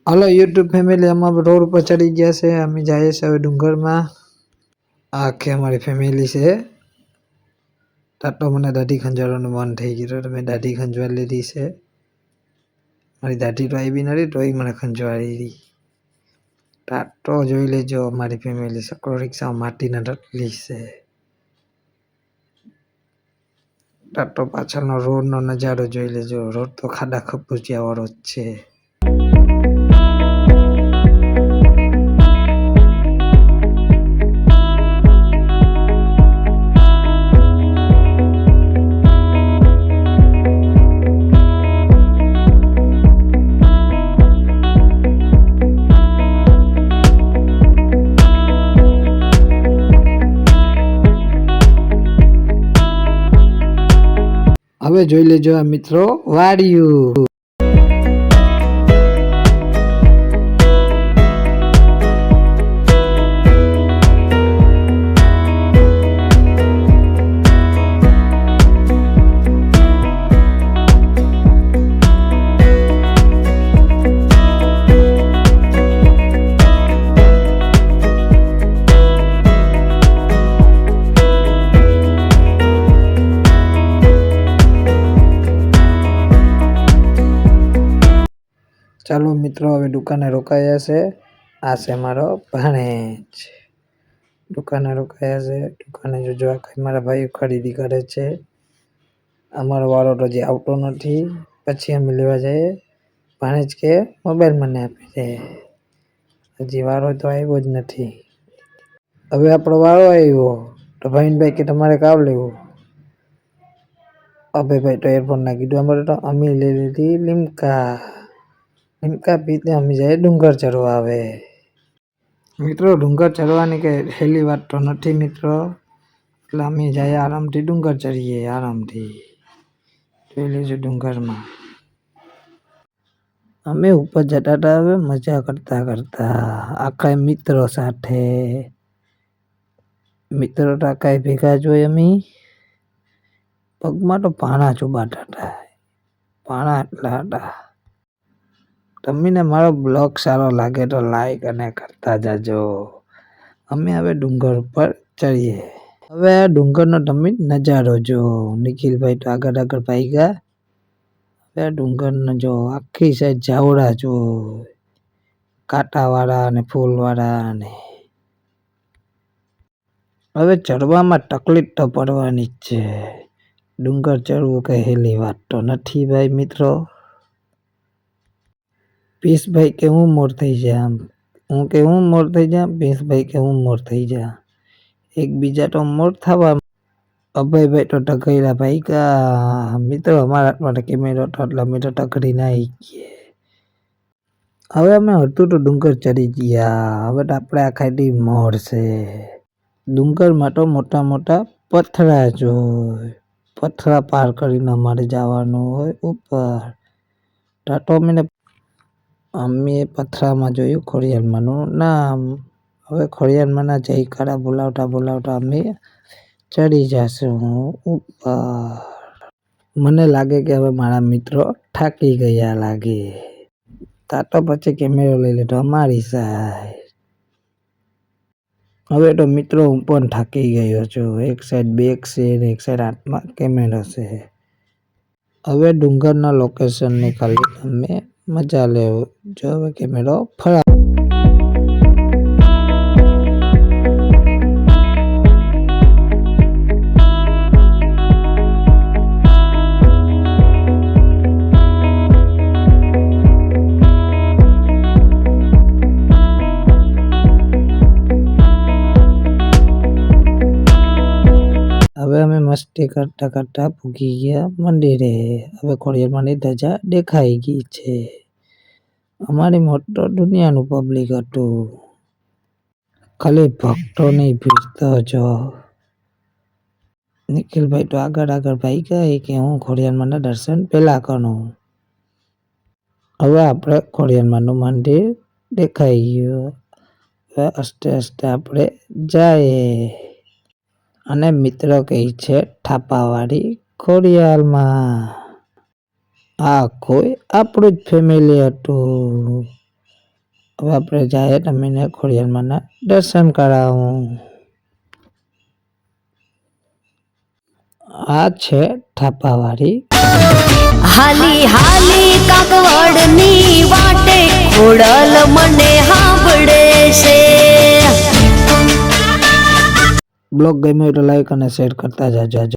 Hello YouTube family, અમે road ઉપર ચડી ગયા છે. અમે જઈએ છીએ હવે ડુંગરમાં. આ આખી અમારી ફેમિલી છે. ટાટો મને દાઢી ખંજવાળવાનું મન થઈ ગયું તો મેં દાઢી ખંજવાળી લીધી છે. મારી દાઢી તો આવી નથી, તોય મને ખંજવાળી હતી. ટાટો જોઈ લેજો, અમારી ફેમિલી સકડો રિક્ષામાં માટીના ઢગલી છે. ટાટો પાછળનો રોડનો નજારો જોઈ લેજો. રોડ તો ખાડા ખપૂચિયા વાળો જ છે. હવે જોઈ લેજો આ મિત્રો વાડિયું. ચાલો મિત્રો, હવે દુકાને રોકાયા છે. આ છે મારો ભાણેજ. દુકાને રોકાયા છે. દુકાને જોજો આ કઈ મારા ભાઈ ખરીદી કરે છે. અમારો વારો તો હજી આવતો નથી, પછી અમે લેવા જઈએ. ભાણેજ કે મોબાઈલ મને આપી દે. હજી વારો તો આવ્યો જ નથી. હવે આપણો વારો આવ્યો તો ભાઈ કે તમારે કાવ લેવું. ભાઈ તો એરફોન નાખી દીધું. અમારે તો અમે લઈ લીધી લીમકા. લીમકા પીતે અમે જાય ડુંગર ચડવા. આવે મિત્રો, ડુંગર ચડવાની કઈ હેલી વાત તો નથી મિત્રો. એટલે અમે જાય આરામથી ડુંગર ચડીએ. આરામથી જોઈ લેજો. ડુંગરમાં અમે ઉપર જતા હતા હવે મજા કરતા કરતા આખા મિત્રો સાથે. મિત્રો તો આખા ભેગા જ હોય. અમે પગમાં તો પાણા ચુબાતા હતા. પાણા એટલા હતા. તમને મારો બ્લોગ સારો લાગે તો લાઈક અને કરતા જાજો. અમે હવે ડુંગર પર ચડીએ. હવે આ ડુંગરનો તમે નજારો જો. નિખિલભાઈ તો આગળ આગળ ભાઈ ગયા. હવે આ ડુંગરનો જો આખી સાઈડ જાવડા જો, કાંટાવાળા અને ફૂલવાળા. અને હવે ચડવામાં તકલીફ તો પડવાની જ છે. ડુંગર ચડવું કઈ હેલી વાત તો નથી ભાઈ મિત્રો. પીસભાઈ કે હું મોર થઈ જા, હું કે હું મોર થઈ જા. પીસભાઈ કે હું મોર થઈ જા. એકબીજા તો મોર થવા. અભયભાઈ તો ટકર્યા ભાઈ કા. મિત્રો અમારા માટે કેમેરો તો એટલે અમે તો ટકરી નાઈ ગયે. હવે અમે હતું તો ડુંગર ચડી ગયા. હવે તો આપણે આ ખાડી મોર છે. ડુંગરમાં તો મોટા મોટા પથરા જોઈ. પથરા પાર કરીને અમારે જવાનું હોય ઉપર. ટાટો અમે પથરામાં જોયું ખોડિયારમાંનું નામ. હવે ખોડિયારમાંના જયકારા બોલાવતા બોલાવતા અમે ચડી જશું ઉપર. મને લાગે કે હવે મારા મિત્રો થાકી ગયા લાગે. ટાટો પછી કેમેરો લઈ લીધો અમારી સાઈડ. હવે તો મિત્રો હું પણ થાકી ગયો છું. એક સાઈડ બેગ છે ને એક સાઈડ હાથમાં કેમેરો છે. હવે ડુંગરના લોકેશનની ખાલી અમે મજા લેવું. જો હવે કેમેરો ફરા. હવે અમે મસ્તી કરતા કરતા પૂગી ગયા મંદિરે. હવે ખોડિયારમાંની ધજા દેખાઈ ગઈ છે. અમારી મોટો દુનિયાનું પબ્લિક હતું. ખાલી ભક્તોની ભીડ તો જો. નિખિલભાઈ તો આગળ આગળ ભાઈ ગયા કે હું ખોડિયારમાંના દર્શન પેલા કરું. હવે આપણે ખોડિયારમાંનું મંદિર દેખાઈ ગયું. હવે અસ્તે અસ્તે આપણે જાય. અને મિત્રો કહે છે થાપાવાળી ખોડિયારમાં. આ કોઈ આપણું જ ફેમિલી હતું. હવે આપણે જાય તમને ખોડિયારમાંના દર્શન કરાવું. આ છે થાપાવાળી. હાલી હાલી કાગવડની વાટે ખોડલ મને સાંભળે છે. બ્લોગ ગમ્યો તો લાઈક અને શેર કરતા જાજો.